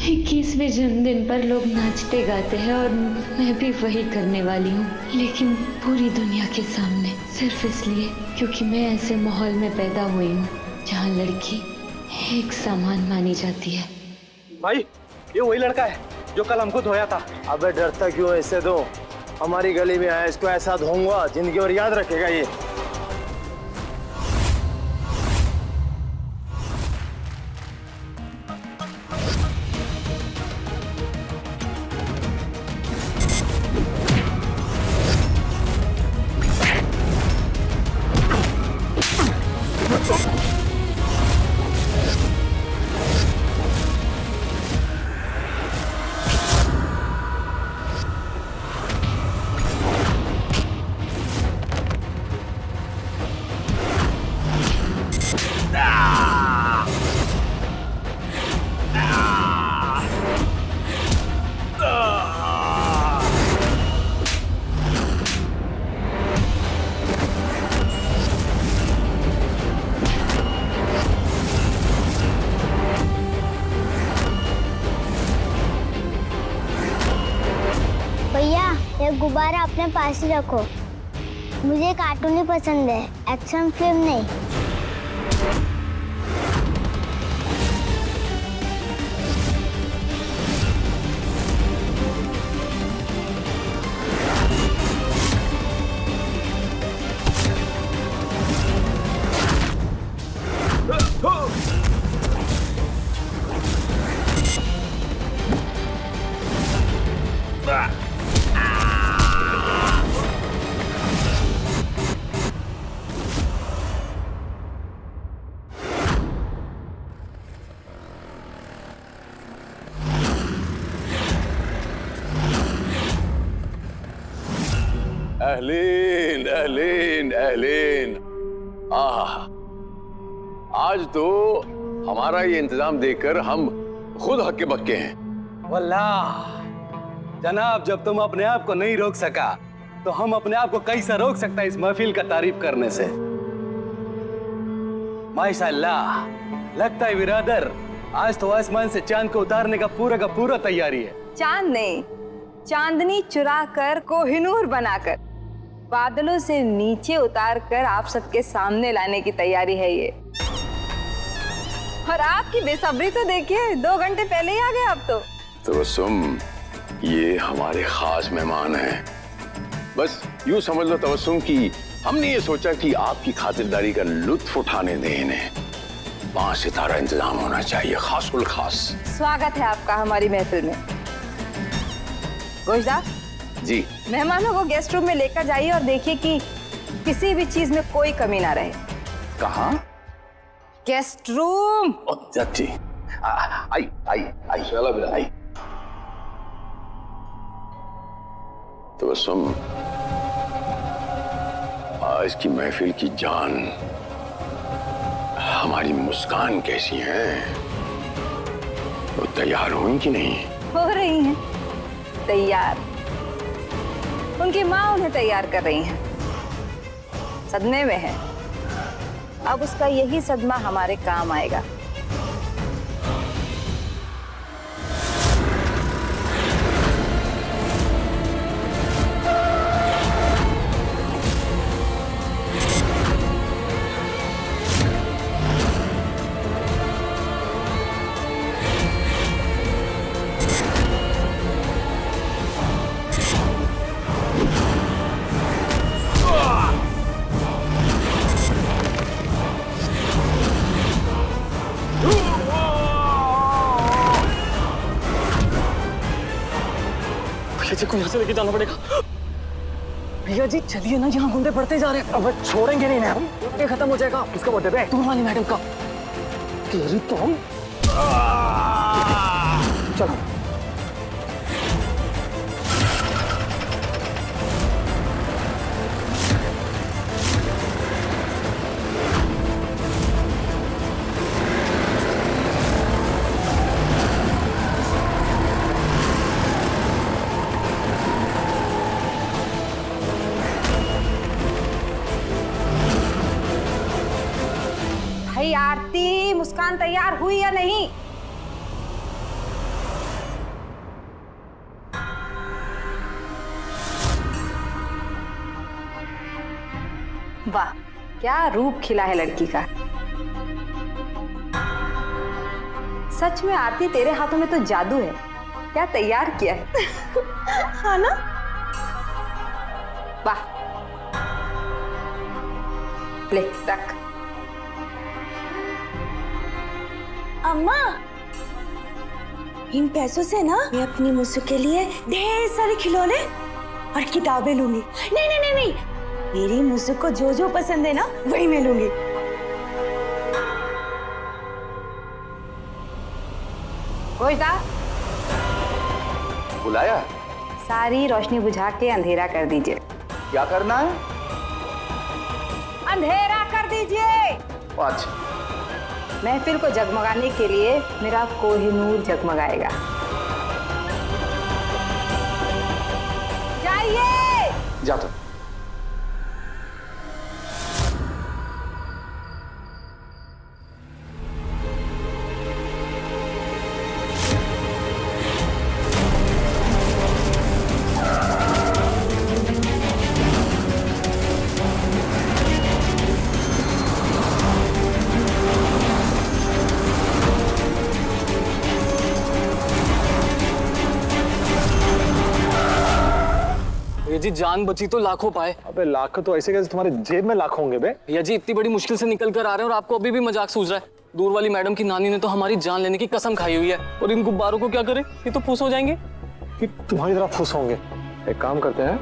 21वें जन्मदिन पर लोग नाचते गाते हैं और मैं भी वही करने वाली हूँ, लेकिन पूरी दुनिया के सामने, सिर्फ इसलिए क्योंकि मैं ऐसे माहौल में पैदा हुई हूँ जहाँ लड़की एक सामान मानी जाती है। भाई, ये वही लड़का है जो कल हमको धोया था। अबे डरता क्यों, ऐसे दो। हमारी गली में आया, इसको ऐसा धोऊंगा जिंदगी भर याद रखेगा ये। भैया, ये गुब्बारा अपने पास ही रखो। मुझे कार्टून ही पसंद है, एक्शन फिल्म नहीं। अहलीन अहलीन अहलीन। आज तो हमारा ये इंतजाम देखकर हम खुद हक्के बक्के हैं। वल्लाह जनाब, जब तुम अपने आप को नहीं रोक सका तो हम अपने आप को कैसे रोक सकता है इस महफिल का तारीफ करने से। माशाअल्लाह, लगता है बिरादर आज तो आसमान से चांद को उतारने का पूरा तैयारी है। चांद नहीं, चांदनी चुरा कर कोहिनूर बनाकर बादलों से नीचे उतार कर आप सबके सामने लाने की तैयारी है ये। और आपकी बेसब्री तो देखिए, 2 घंटे पहले ही आ गए आप तो। तबस्सुम, ये हमारे खास मेहमान हैं। बस यूं समझ लो तबस्सुम कि हमने ये सोचा कि आपकी खातिरदारी का लुत्फ उठाने दें इन्हें। 5 सितारा इंतजाम होना चाहिए, खासुल खास। स्वागत है आपका हमारी महफिल में। गोश्त जी, मेहमानों को गेस्ट रूम में लेकर जाइए और देखिए कि किसी भी चीज में कोई कमी ना रहे। कहाँ? Guest room. जी, आई आई आई चलो बेटा आई। तबस्सुम, आज की महफिल की जान हमारी मुस्कान कैसी हैं? वो तैयार हुई कि नहीं? हो रही हैं तैयार। उनकी माँ उन्हें तैयार कर रही हैं। सदमे में है, अब उसका यही सदमा हमारे काम आएगा। जी को यहाँ से लेके जाना पड़ेगा। भैया जी चलिए ना, यहाँ गुंडे बढ़ते जा रहे हैं। अब छोड़ेंगे नहीं ना हम, ये खत्म हो जाएगा। किसका बर्थडे पे? टूर वाली मैडम का। तेरी तो हम चलो। भाई आरती, मुस्कान तैयार हुई या नहीं? वाह, क्या रूप खिला है लड़की का। सच में आरती, तेरे हाथों में तो जादू है। क्या तैयार किया है। हाँ ना? वाह, ले रख। अम्मा, इन पैसों से ना मैं अपनी मुझसे के लिए ढेर सारे खिलौने और किताबें लूंगी। नहीं नहीं नहीं नहीं, मेरी मुझसे को जो जो पसंद है ना वही मैं लूंगी। घोषदा, बुलाया? सारी रोशनी बुझा के अंधेरा कर दीजिए। क्या करना है? अंधेरा कर दीजिए। अच्छा। महफिल को जगमगाने के लिए मेरा कोहिनूर जगमगाएगा। जाइए। जाता। ये जी जान बची तो लाखों पाए। अबे लाख तो ऐसे कैसे तुम्हारे जेब में लाख होंगे बे? भैया जी इतनी बड़ी मुश्किल से निकल कर आ रहे हैं और आपको अभी भी मजाक सूझ रहा है। दूर वाली मैडम की नानी ने तो हमारी जान लेने की कसम खाई हुई है, और इन गुब्बारों को क्या करें? ये तो फूस हो जाएंगे। कि तुम्हारी तरह फुस होंगे। एक काम करते हैं,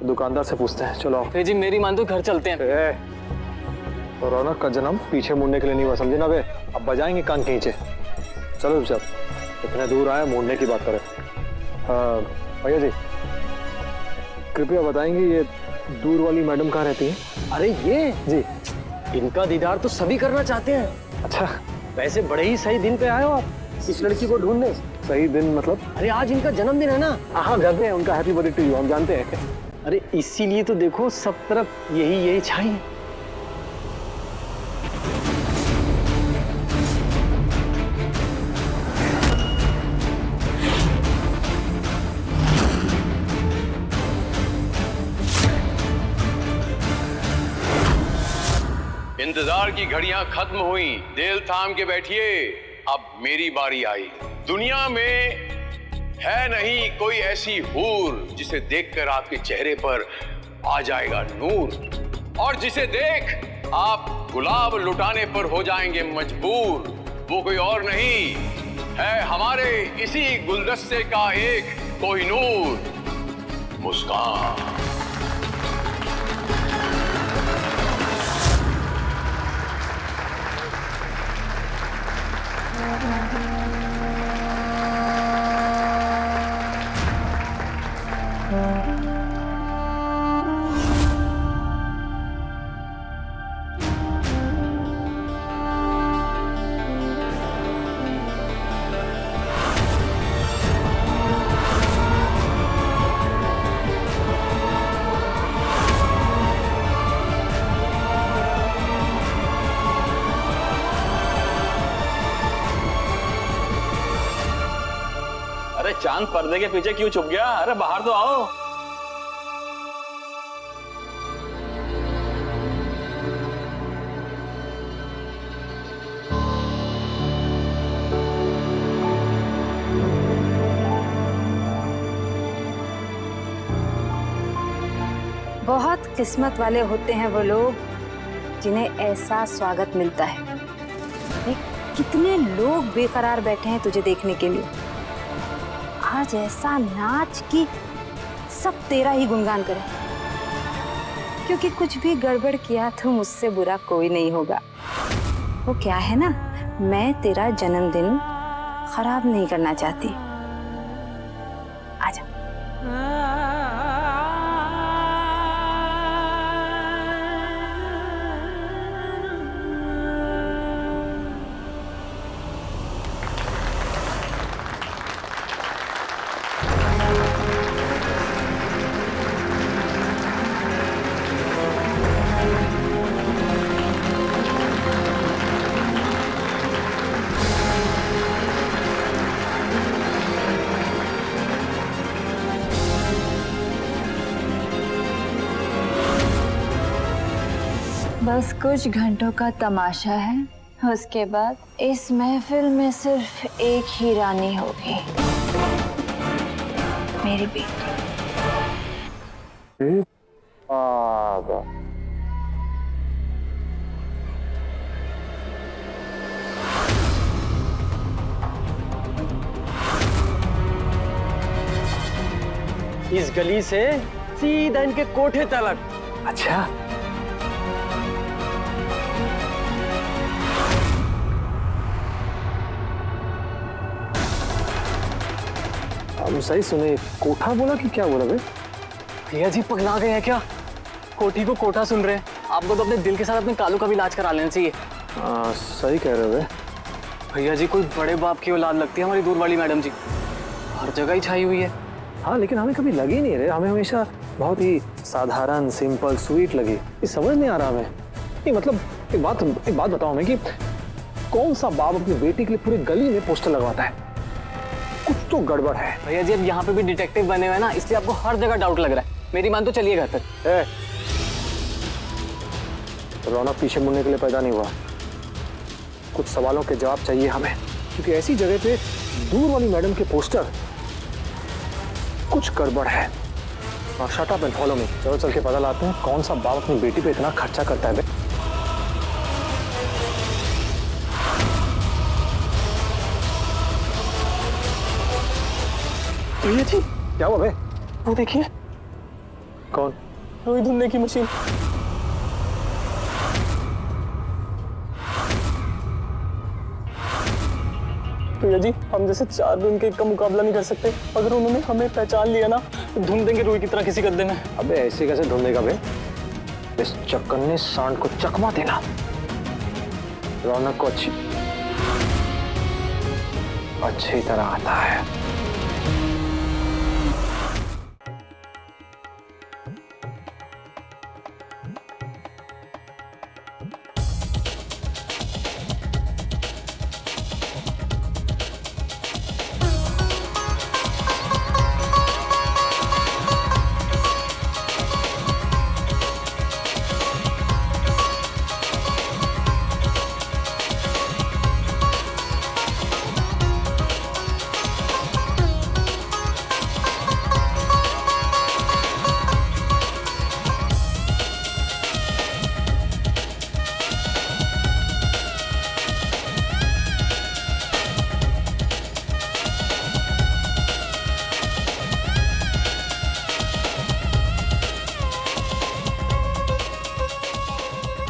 दुकानदार से पूछते हैं। चलो भैया जी मेरी मान तो घर चलते हैं। तो रौनक का जन्म पीछे मुड़ने के लिए नहीं हुआ, समझे ना बे? अब बजाएंगे कान के नीचे। चलो जब इतने दूर आए, मुड़ने की बात करें। भैया जी कृपया बताएंगे ये दूर वाली मैडम कहाँ रहती है? अरे ये जी, इनका दीदार तो सभी करना चाहते हैं। अच्छा। वैसे बड़े ही सही दिन पे आए हो आप इस लड़की को ढूंढने। सही दिन मतलब? अरे आज इनका जन्मदिन है ना। हाँ जानते हैं, उनका हैप्पी बर्थडे टू यू, हम जानते हैं। अरे इसीलिए तो देखो सब तरफ यही छाई है। इंतजार की घड़ियां खत्म हुई, दिल थाम के बैठिए, अब मेरी बारी आई। दुनिया में है नहीं कोई ऐसी हूर जिसे देखकर आपके चेहरे पर आ जाएगा नूर, और जिसे देख आप गुलाब लुटाने पर हो जाएंगे मजबूर। वो कोई और नहीं है, हमारे इसी गुलदस्ते का एक कोहिनूर, मुस्कान। अरे चांद पर्दे के पीछे क्यों छुप गया? अरे बाहर तो आओ। बहुत किस्मत वाले होते हैं वो लोग जिन्हें ऐसा स्वागत मिलता है। देख, कितने लोग बेकरार बैठे हैं तुझे देखने के लिए। आज ऐसा नाच कि सब तेरा ही गुणगान करें, क्योंकि कुछ भी गड़बड़ किया तो मुझसे बुरा कोई नहीं होगा। वो क्या है ना, मैं तेरा जन्मदिन खराब नहीं करना चाहती। आजा। बस कुछ घंटों का तमाशा है, उसके बाद इस महफिल में सिर्फ एक ही रानी होगी, मेरी बेटी। इस गली से सीधा इनके कोठे तक। अच्छा, हम सही सुने, कोठा बोला कि क्या बोला बे? भैया जी पगला गए हैं क्या? कोठी को कोठा सुन रहे हैं। आपको तो अपने दिल के साथ अपने कालू का भी इलाज करा लेना चाहिए। सही कह रहे हो बे। भैया जी कोई बड़े बाप की औलाद लगती है हमारी दूर वाली मैडम जी, हर जगह ही छाई हुई है। हाँ, लेकिन हमें कभी लगी नहीं रहे, हमें हमेशा बहुत ही साधारण, सिंपल, स्वीट लगी। ये समझ नहीं आ रहा हमें। नहीं मतलब एक बात बताओ हमें कि कौन सा बाप अपनी बेटी के लिए पूरी गली में पोस्टर लगवाता है? कुछ तो गड़बड़ है। भैया जी अब यहाँ पे भी डिटेक्टिव बने हुए हैं ना, इसलिए आपको हर जगह डाउट लग रहा है। मेरी मान तो चलिए घर तक। रौनक पीछे मुड़ने के लिए पैदा नहीं हुआ। कुछ सवालों के जवाब चाहिए हमें, क्योंकि ऐसी जगह पे दूर वाली मैडम के पोस्टर, कुछ गड़बड़ है। और shut up and follow me. चलो चल के पता लाते हैं कौन सा बाप अपनी बेटी पे इतना खर्चा करता है बे। भैया जी क्या हुआ बे? वो देखिए, कौन? रुई धुलने की मशीन। भैया जी हम जैसे 4 दिन के का मुकाबला नहीं कर सकते। अगर उन्होंने हमें पहचान लिया ना तो ढूंढ देंगे रुई की तरह किसी गड्ढे में। अबे ऐसे कैसे ढूंढेगा बे? इस चक्कन्ने सांड को चकमा देना। रौनक को अच्छी तरह आता है।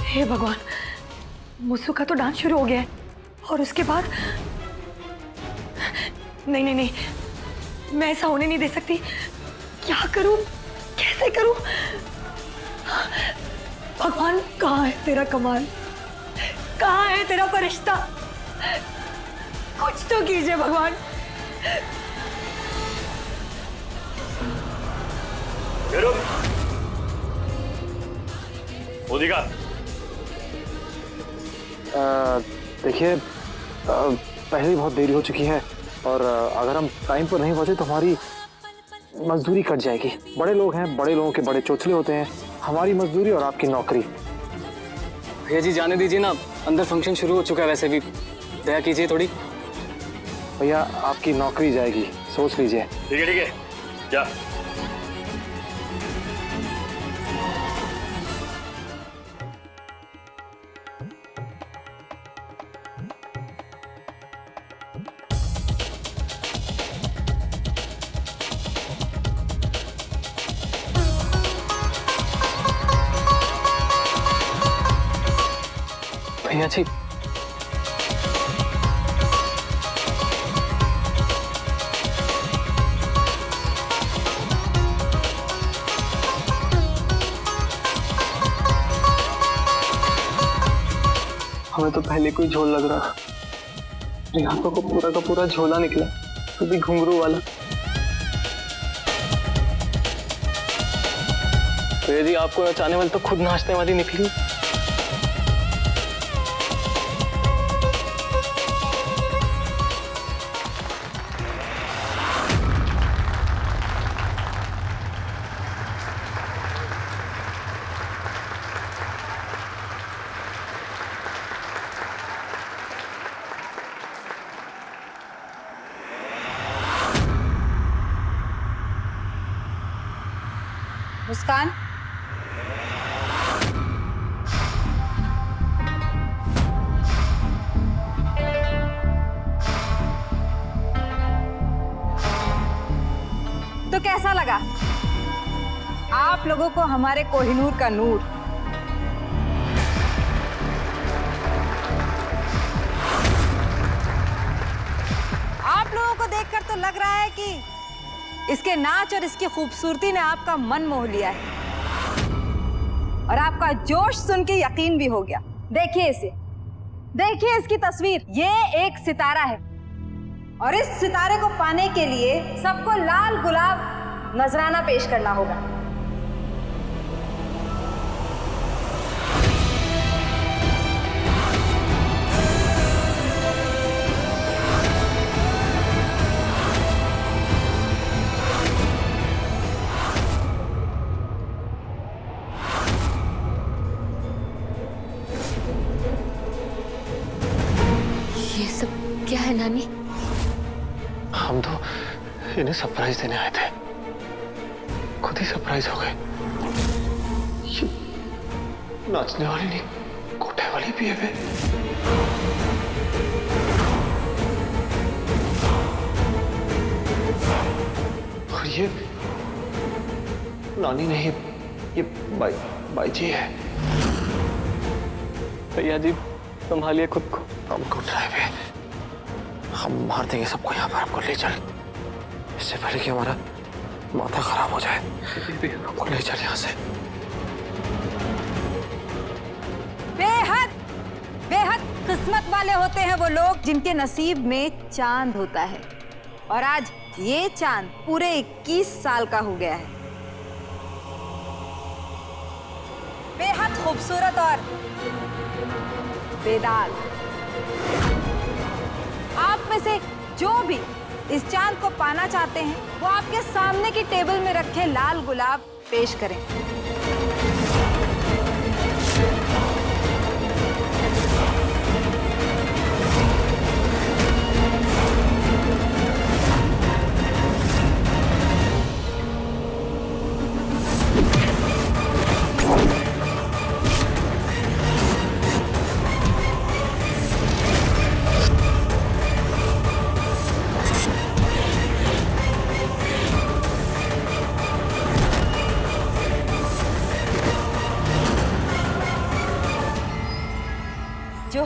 हे भगवान, मुसु का तो डांस शुरू हो गया है और उसके बाद नहीं नहीं नहीं, मैं ऐसा होने नहीं दे सकती। क्या करूं, कैसे करूं? भगवान कहाँ है तेरा कमाल, कहाँ है तेरा फरिश्ता? कुछ तो कीजिए भगवान। देखिए, पहले ही बहुत देरी हो चुकी है और अगर हम टाइम पर नहीं पहुंचे तो हमारी मजदूरी कट जाएगी। बड़े लोग हैं, बड़े लोगों के बड़े चोचले होते हैं। हमारी मजदूरी और आपकी नौकरी। भैया जी जाने दीजिए ना, अंदर फंक्शन शुरू हो चुका है। वैसे भी दया कीजिए थोड़ी। भैया आपकी नौकरी जाएगी, सोच लीजिए। ठीक है जा। भैया जी हमें तो पहले कोई झोल लग रहा, यहाँ को पूरा का पूरा झोला निकला, तो भी घुंघरू वाला। भैया जी आपको नचाने वाली तो खुद नाचने वाली निकली। मुस्कान, तो कैसा लगा आप लोगों को हमारे कोहिनूर का नूर? आप लोगों को देखकर तो लग रहा है कि इसके नाच और इसकी खूबसूरती ने आपका मन मोह लिया है और आपका जोश सुन के यकीन भी हो गया। देखिए इसे, देखिए इसकी तस्वीर। ये एक सितारा है और इस सितारे को पाने के लिए सबको लाल गुलाब नजराना पेश करना होगा। ये सब क्या है नानी? हम तो इन्हें सरप्राइज देने आए थे, खुद ही सरप्राइज हो गए। ये नाचने वाली नहीं, कोठे वाली भी है वे। और ये नानी नहीं, ये बाई जी है। भैया जी संभालिए खुद को। हमको ड्राइव है, हम मार देंगे सबको यहाँ पर। हमको ले चल, इससे पहले कि हमारा माथा खराब हो जाए। हमको ले चल यहाँ से। बेहद बेहद किस्मत वाले होते हैं वो लोग जिनके नसीब में चांद होता है। और आज ये चांद पूरे 21 साल का हो गया है। बेहद खूबसूरत और बेदाग। आप में से जो भी इस चांद को पाना चाहते हैं वो आपके सामने की टेबल में रखे लाल गुलाब पेश करें। जो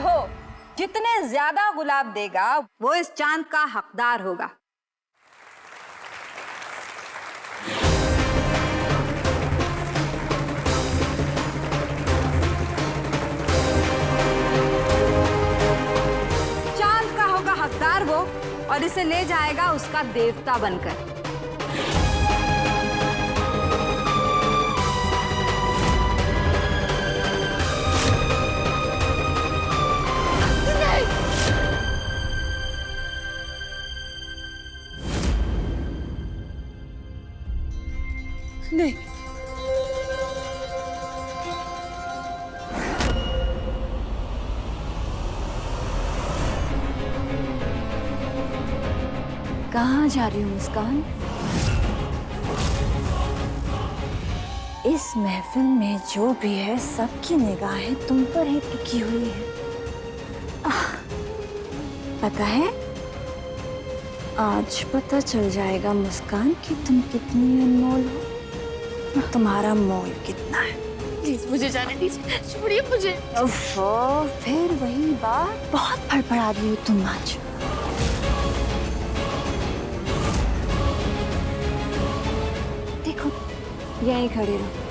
जितने ज्यादा गुलाब देगा वो इस चांद का हकदार होगा। चांद का होगा हकदार वो और इसे ले जाएगा उसका देवता बनकर। नहीं, कहाँ जा रही हो मुस्कान? इस महफिल में जो भी है सबकी निगाहें तुम पर ही टिकी हुई है। पता है, आज पता चल जाएगा मुस्कान कि तुम कितनी अनमोल हो और तुम्हारा मोल कितना है। प्लीज मुझे जाने दीजिए, छोड़िए मुझे। ओफो, फिर वही बात। बहुत फड़फड़ा रही हो तुम आज। देखो, यहीं खड़े रहो।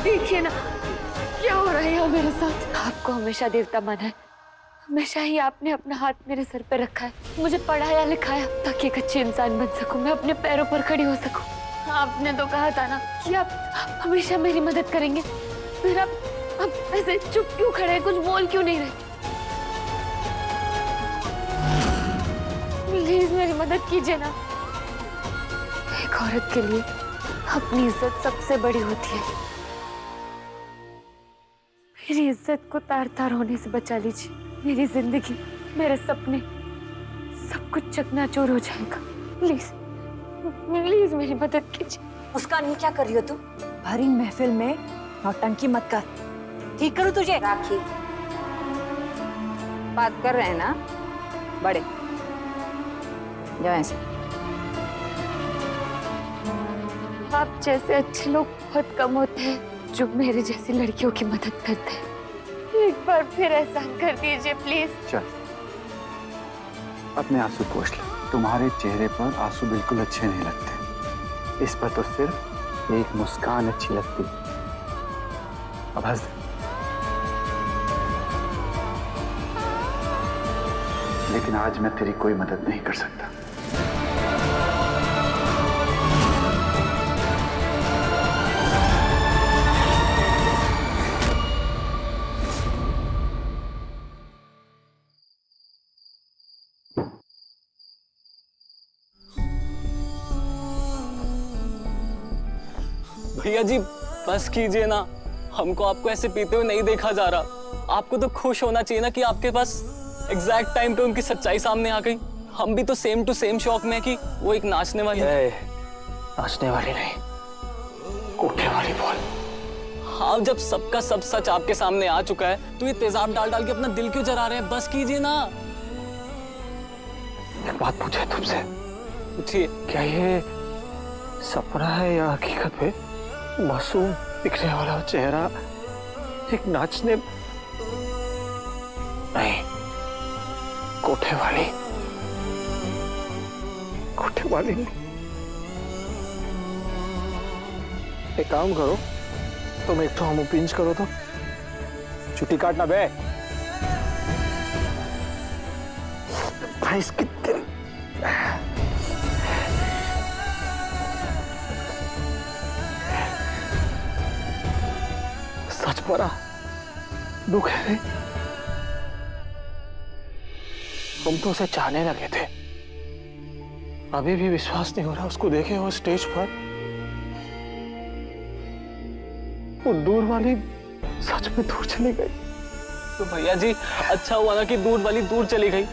देखिए ना क्या हो रहा है यहाँ मेरे साथ। आपको हमेशा देवता माना है, हमेशा ही आपने अपना हाथ मेरे सर पे रखा है, मुझे पढ़ाया लिखाया ताकि एक अच्छी इंसान बन सकूं, मैं अपने पैरों पर खड़ी हो सकूं। आपने तो कहा था ना कि आप हमेशा मेरी मदद करेंगे, फिर आप ऐसे चुप क्यों खड़े हैं, कुछ बोल क्यों नहीं रहे? प्लीज मेरी मदद कीजिए ना। एक औरत के लिए अपनी इज्जत सबसे बड़ी होती है। मेरी इज्जत को तार तार होने से बचा लीजिए। मेरी जिंदगी, मेरे सपने, सब कुछ चकनाचूर हो जाएगा। प्लीज प्लीज मेरी मदद कीजिए। मुस्कान, ये क्या कर रही हो तुम? भरी महफिल में नौटंकी मत कर। ठीक करूं तुझे? राखी, बात कर रहे हैं ना बड़े, जाओ ऐसे। आप जैसे अच्छे लोग बहुत कम होते हैं जो मेरे जैसी लड़कियों की मदद करते हैं। एक बार फिर एहसान कर दीजिए प्लीज। चल अपने आंसू पोंछ ले, तुम्हारे चेहरे पर आंसू बिल्कुल अच्छे नहीं लगते, इस पर तो सिर्फ एक मुस्कान अच्छी लगती। अब हंस दे। लेकिन आज मैं तेरी कोई मदद नहीं कर सकता। भैया जी बस कीजिए ना, हमको आपको ऐसे पीते हुए नहीं देखा जा रहा। आपको तो खुश होना चाहिए ना कि आपके पास एग्जैक्ट टाइम पे उनकी सच्चाई सामने आ गई। हम भी तो सेम टू सेम शौक में कि वो एक नाचने वाली नाचने वाली नहीं, कोठे वाली बोल। हाँ, जब सबका सब सच आपके सामने आ चुका है तो ये तेजाब डाल डाल के अपना दिल क्यों जला रहे हैं? बस कीजिए ना। एक बात पूछे तुमसे, पूछिए। क्या ये सपना है या हकीकत में मासूम दिखने वाला चेहरा एक नाचने नहीं, कोठे वाली नहीं। एक काम करो, तुम एक तो हम पिंच करो तो छुट्टी काटना बे। भाई इसकी सच पड़ा दुख है। हम तो उसे चाहने लगे थे, अभी भी विश्वास नहीं हो रहा उसको देखे वो स्टेज पर। वो दूर वाली सच में दूर चली गई। तो भैया जी अच्छा हुआ ना कि दूर वाली दूर चली गई,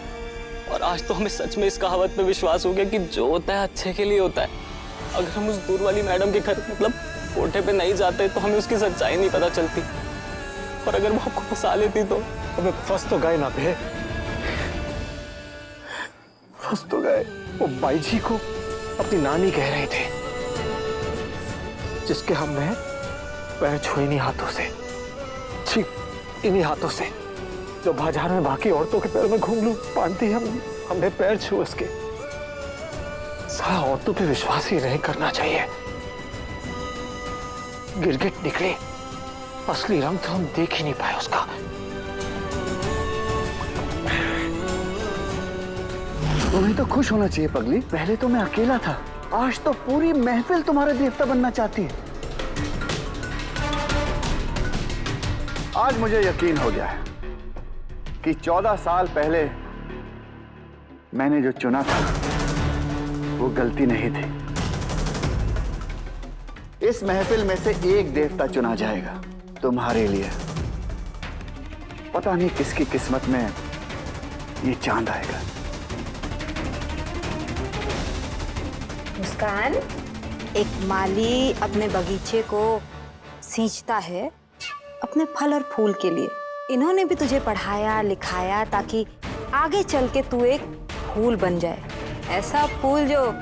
और आज तो हमें सच में इस कहावत पे विश्वास हो गया कि जो होता है अच्छे के लिए होता है। अगर हम उस दूर वाली मैडम के घर मतलब कोठे पे नहीं जाते तो हमें उसकी सच्चाई नहीं पता चलती, और अगर वो आपको फंसा लेती तो। अबे फंस तो गए ना बे, फंस तो गए। वो बाई जी को अपनी नानी कह रहे थे, जिसके हमने पैर छुए नहीं हाथों से, ठीक इन्हीं हाथों से जो बाजार में बाकी औरतों के पैरों में घूंघलू बांधती है, हमने पैर छुए उसके। सारा औरतों पे विश्वास ही नहीं करना चाहिए। गिरगिट निकले, असली रंग तो हम देख ही नहीं पाए उसका। तुम्हें तो खुश होना चाहिए पगली, पहले तो मैं अकेला था, आज तो पूरी महफिल तुम्हारा देवता बनना चाहती है। आज मुझे यकीन हो गया है कि 14 साल पहले मैंने जो चुना था वो गलती नहीं थी। इस महफिल में से एक देवता चुना जाएगा तुम्हारे लिए। पता नहीं किसकी किस्मत में ये चांद आएगा। मुस्कान, एक माली अपने बगीचे को सींचता है अपने फल और फूल के लिए। इन्होंने भी तुझे पढ़ाया लिखाया ताकि आगे चल के तू एक फूल बन जाए, ऐसा फूल जो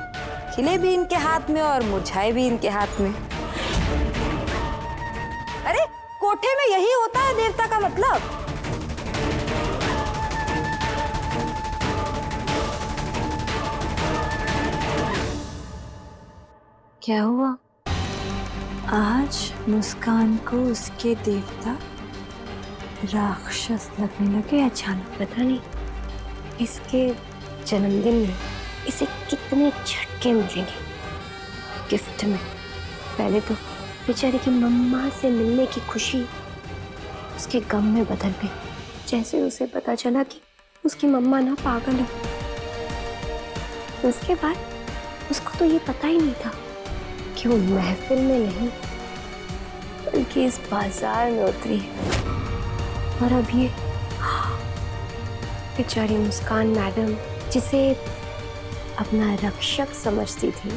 खिले भी इनके हाथ में और मुरझाए भी इनके हाथ में। अरे कोठे में यही होता है देवता का मतलब। क्या हुआ? आज मुस्कान को उसके देवता राक्षस लगने लगे अचानक। पता नहीं इसके जन्मदिन में इसे कितने झटके मिलेंगे गिफ्ट में। पहले तो बेचारे की मम्मा से मिलने की खुशी उसके गम में बदल गई जैसे उसे पता चला कि उसकी मम्मा ना पागल है। उसके बाद उसको तो ये पता ही नहीं था कि वो महफिल में नहीं बल्कि इस बाजार में उतरी है। और अब ये बेचारी मुस्कान मैडम जिसे अपना रक्षक समझती थी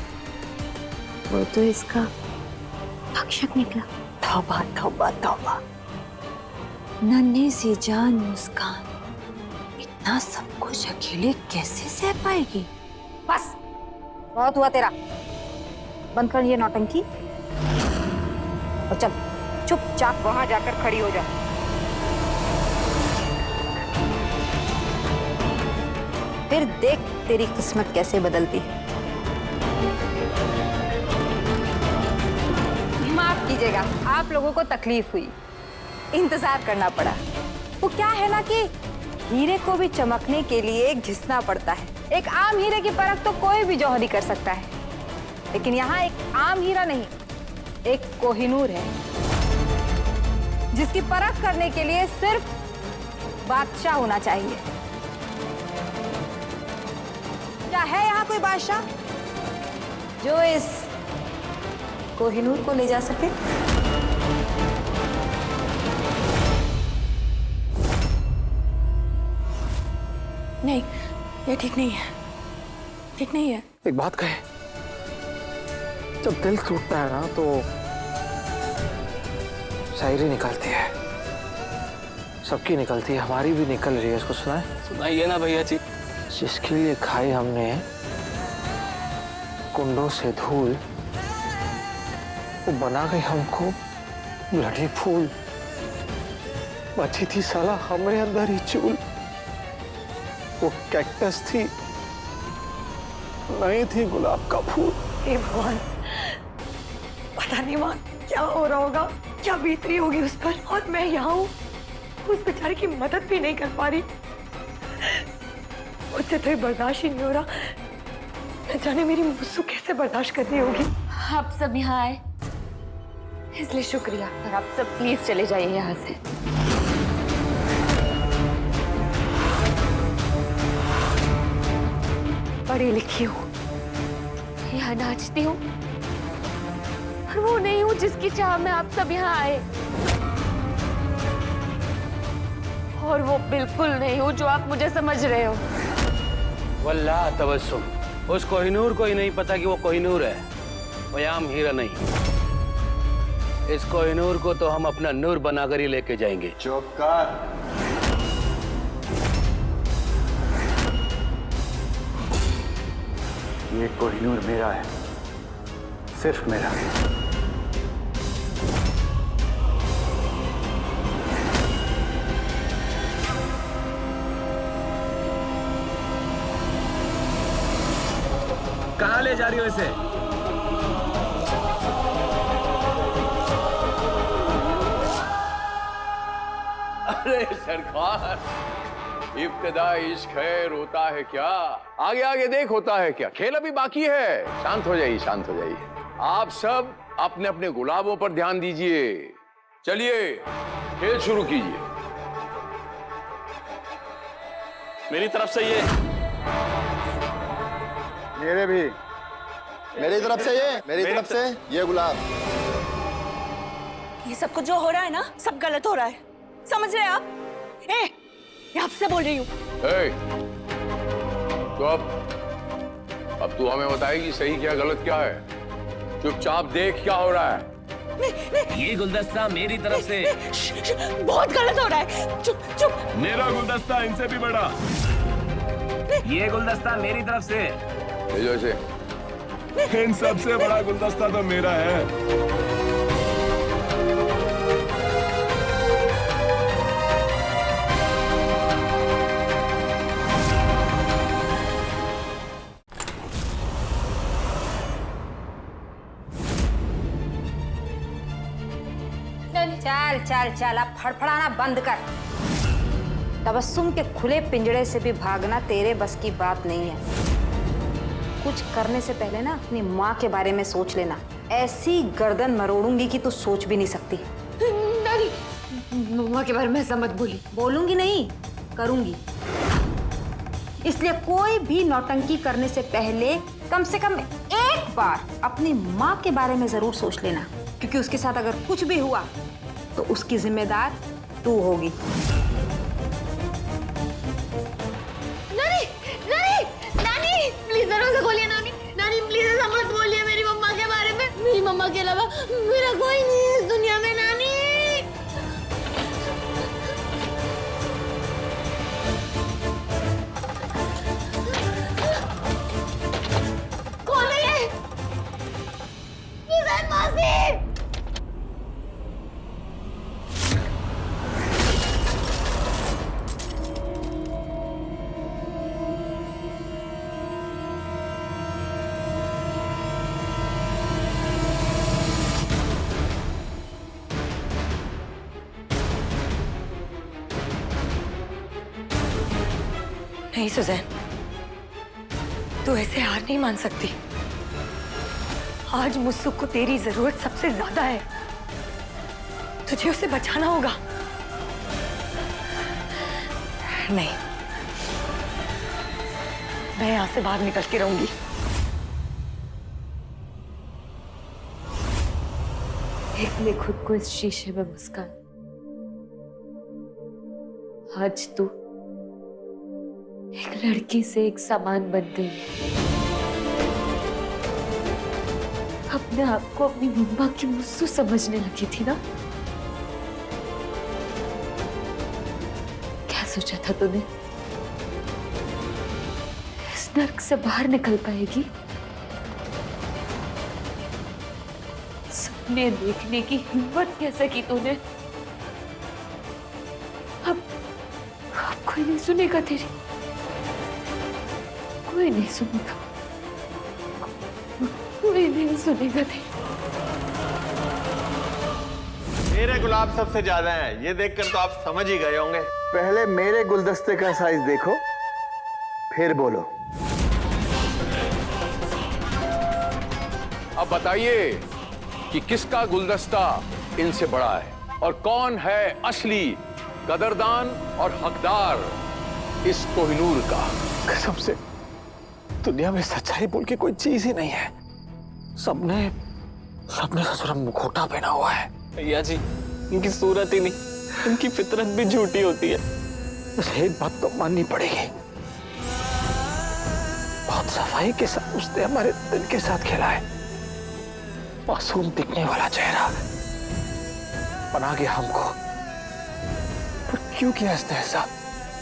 वो तो इसका भक्षक निकला। तौबा तौबा तौबा, नन्ही सी जान मुस्कान इतना सब कुछ अकेले कैसे सह पाएगी? बस बहुत हुआ तेरा, बंद कर ये नौटंकी और चल चुपचाप वहां जाकर खड़ी हो जा। फिर देख तेरी किस्मत कैसे बदलती है। माफ कीजिएगा, आप लोगों को तकलीफ हुई, इंतजार करना पड़ा। वो क्या है ना कि हीरे को भी चमकने के लिए घिसना पड़ता है। एक आम हीरे की परख तो कोई भी जौहरी कर सकता है, लेकिन यहाँ एक आम हीरा नहीं, एक कोहिनूर है जिसकी परख करने के लिए सिर्फ बादशाह होना चाहिए। क्या है यहाँ कोई बादशाह जो इस कोहिनूर को ले जा सके? नहीं, ये ठीक नहीं है, ठीक नहीं है। एक बात कहे, जब दिल टूटता है ना तो शायरी निकलती है, सबकी निकलती है, हमारी भी निकल रही है। इसको सुनाए? सुनाइए ना भैया जी। जिसके लिए खाई हमने कुंडों से धूल, वो बना गई हमको ब्लडी फूल। बची थी साला हमारे अंदर ही चूल, वो कैक्टस थी नहीं थी गुलाब का फूल। हे भगवान, पता नहीं माँ क्या हो रहा होगा, क्या बीत रही होगी उस पर, और मैं यहाँ हूँ उस बेचारे की मदद भी नहीं कर पा रही। मुझसे तो ये बर्दाश्त ही नहीं हो रहा। न जाने मेरी मुस्सू कैसे बर्दाश्त कर रही होगी। आप सब यहाँ आए इसलिए शुक्रिया, और आप सब प्लीज चले जाइए यहाँ से। पढ़ी लिखी हूँ, यहाँ नाचती हूँ, और वो नहीं हूँ जिसकी चाह में आप सब यहाँ आए। और वो बिल्कुल नहीं हूँ जो आप मुझे समझ रहे हो। वल्लाह तबस्सुम, उस कोहिनूर को ही नहीं पता कि वो कोहिनूर है, वो आम हीरा नहीं। इस कोहिनूर को तो हम अपना नूर बनाकर ही लेके जाएंगे। चुप कर। ये कोहिनूर मेरा है, सिर्फ मेरा। कहाँ ले जा रही हो इसे? अरे सरकार, इब्तिदा इश्क है, रोता है क्या? आगे आगे देख होता है क्या, खेल अभी बाकी है। शांत हो जाइए, शांत हो जाइए। आप सब अपने अपने गुलाबों पर ध्यान दीजिए। चलिए खेल शुरू कीजिए। मेरी तरफ से ये, मेरे भी। मेरी तरफ से ये, मेरी तरफ से ये गुलाब। ये सब कुछ जो हो रहा है ना, सब गलत हो रहा है, समझ रहे हैं आप? मैं आपसे बोल रही हूँ। तो अब तू हमें बताएगी सही क्या गलत क्या है। चुपचाप देख क्या हो रहा है। ये गुलदस्ता मेरी तरफ से। बहुत गलत हो रहा है, चुप चुप। मेरा गुलदस्ता इनसे भी बड़ा। ये गुलदस्ता मेरी तरफ से। भेजो इसे। इन सबसे बड़ा गुलदस्ता तो मेरा है। चल चल चल, अब फड़फड़ाना बंद कर। तबस्सुम के खुले पिंजड़े से भी भागना तेरे बस की बात नहीं है। कुछ करने से पहले ना अपनी माँ के बारे में सोच लेना। ऐसी गर्दन मरोड़ूंगी कि तू सोच भी नहीं सकती। नानी, मम्मा के बारे में ऐसा मत बोली। बोलूंगी नहीं, करूंगी। इसलिए कोई भी नौटंकी करने से पहले कम से कम एक बार अपनी माँ के बारे में जरूर सोच लेना, क्योंकि उसके साथ अगर कुछ भी हुआ तो उसकी जिम्मेदार तू होगी। नानी, नानी, नानी, प्लीज दरवाजा खोलिए नानी। नानी प्लीज ऐसा मत बोलिए मेरी मम्मा के बारे में। मेरी मम्मा के अलावा मेरा कोई नहीं है इस दुनिया में नानी। कौन है ये? हुसैन मासी! नहीं सुजैन, तू ऐसे हार नहीं मान सकती। आज मुस्सुक को तेरी जरूरत सबसे ज्यादा है। तुझे उसे बचाना होगा। नहीं, मैं यहां से बाहर निकल के रहूंगी। देख ले खुद को इस शीशे में मुस्कान। आज तू एक लड़की से एक सामान बन गई। अपने आप को अपनी मम्मा की मुस्सु समझने लगी थी ना? क्या सोचा था तूने? इस नर्क से बाहर निकल पाएगी? सपने देखने की हिम्मत कैसे की तूने? अब कोई नहीं सुनेगा तेरी। कोई नहीं सुनेगा, कोई नहीं सुनेगा तेरी। मेरे गुलाब सबसे ज्यादा हैं। ये देखकर तो आप समझ ही गए होंगे। पहले मेरे गुलदस्ते का साइज देखो, फिर बोलो। अब बताइए कि किसका गुलदस्ता इनसे बड़ा है और कौन है असली कदरदान और हकदार इस कोहिनूर का। कसम से दुनिया में सच्चाई बोल के कोई चीज ही नहीं है। सबने ससुरा मुखौटा पहना हुआ है। भैया जी, इनकी सूरत ही नहीं, इनकी फितरत भी झूठी होती है। बस एक बात तो माननी पड़ेगी, बहुत सफाई के साथ उसने हमारे दिल के साथ खेला है। मासूम दिखने वाला चेहरा बना गया हमको। पर क्यों किया इसने ऐसा?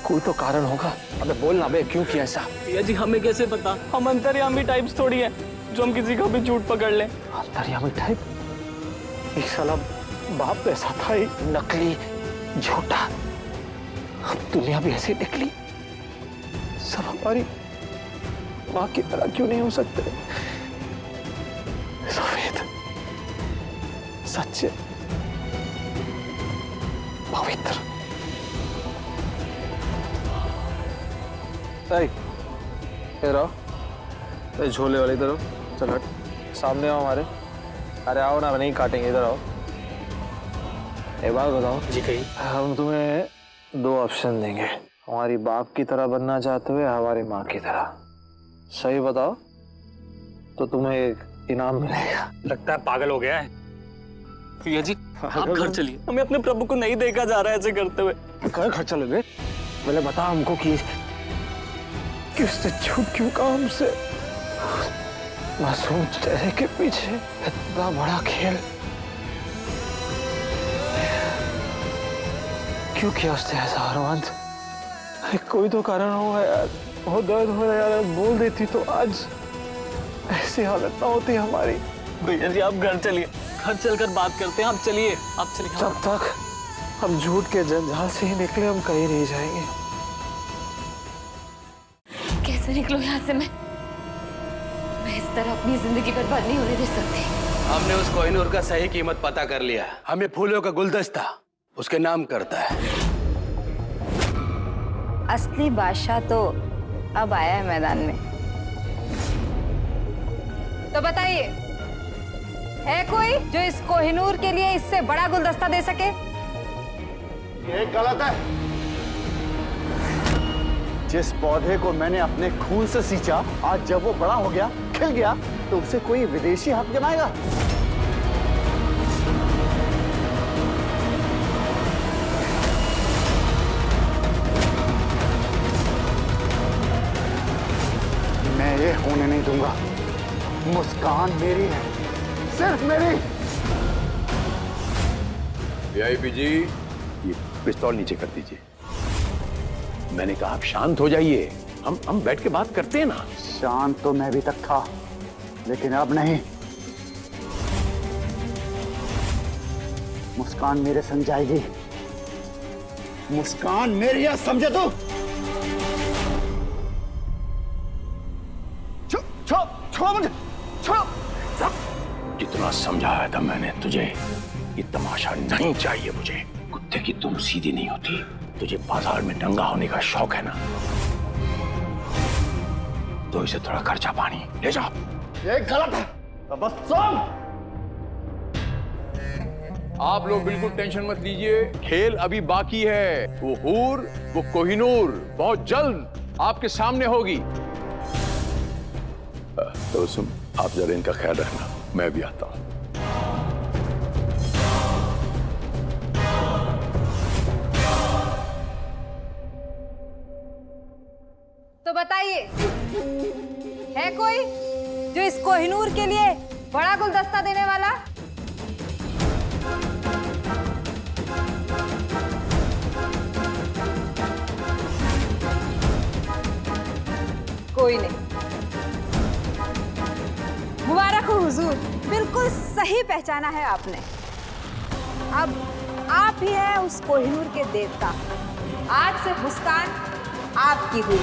कोई तो कारण होगा। अबे बोलना बे, क्यों किया ऐसा? भैया जी, हमें कैसे पता? हम अंतर्यामी टाइप्स थोड़ी है जो हम किसी का भी झूठ पकड़ लें। अंतर्यामी टाइप? एक साला बाप ऐसा था, एक नकली झूठा। अब दुनिया भी ऐसी निकली। सब हमारी माँ की तरह क्यों नहीं हो सकते? सफेद, सच्चे, पवित्र। झोले वाले इधर आओ। चल हट, सामने आओ हमारे। अरे आओ ना, नहीं काटेंगे, इधर आओ। एक बात बताओ जी। कही हम तुम्हें दो ऑप्शन देंगे। हमारी बाप की तरह बनना चाहते हो या हमारी माँ की तरह? सही बताओ तो तुम्हें एक इनाम मिलेगा। लगता है पागल हो गया है। भैया जी, आप घर चलिए। हमें अपने प्रभु को नहीं देखा जा रहा है ऐसे करते हुए। क्या खर्चा लगे? पहले बता हमको कि उससे झूठ क्यों कहा हमसे? मासूम चेहरे के पीछे इतना बड़ा खेल क्यों किया उसने ऐसा? अरवंत, अरे कोई तो कारण होगा यार। बहुत दर्द हो रहा है यार। बोल देती तो आज ऐसी हालत ना होती हमारी। भैया जी, आप घर चलिए। घर चलकर बात करते हैं। आप चलिए, आप चलिए। जब तक हम झूठ के जंजाल से ही निकले, हम कहीं नहीं जाएंगे। कैसे निकलूं यहाँ से मैं इस तरह अपनी जिंदगी बर्बाद नहीं होने दे सकती। हमने उस कोहिनूर का सही कीमत पता कर लिया। हमें फूलों का गुलदस्ता उसके नाम करता है। असली बादशाह तो अब आया है मैदान में। तो बताइए, है कोई जो इस कोहिनूर के लिए इससे बड़ा गुलदस्ता दे सके? ये गलत है। जिस पौधे को मैंने अपने खून से सींचा, आज जब वो बड़ा हो गया, खिल गया, तो उसे कोई विदेशी हक जमाएगा? मैं ये होने नहीं दूंगा। मुस्कान मेरी है, सिर्फ मेरी। वीआईपी जी, ये पिस्तौल नीचे कर दीजिए। मैंने कहा आप शांत हो जाइए, हम बैठ के बात करते हैं ना। शांत तो मैं भी तक था, लेकिन अब नहीं। मुस्कान मेरे संग जाएगी। मुस्कान मेरी है, समझे तू? छोड़ो मुझे, छोड़ो। कितना समझाया था मैंने तुझे, ये तमाशा नहीं चाहिए मुझे। कुत्ते की तुम सीधी नहीं होती। तुझे बाजार में नंगा होने का शौक है ना, तो इसे थोड़ा खर्चा पानी ले जाओ। ये गलत है। बस सुन। आप लोग बिल्कुल टेंशन मत लीजिए, खेल अभी बाकी है। वो हूर, वो कोहिनूर बहुत जल्द आपके सामने होगी। तो सुन, आप जरा इनका ख्याल रखना, मैं भी आता हूं। तो बताइए, है कोई जो इस कोहिनूर के लिए बड़ा गुलदस्ता देने वाला? कोई नहीं। मुबारक हो हुजूर, बिल्कुल सही पहचाना है आपने। अब आप ही हैं उस कोहिनूर के देवता। आज से मुस्कान आपकी हुई।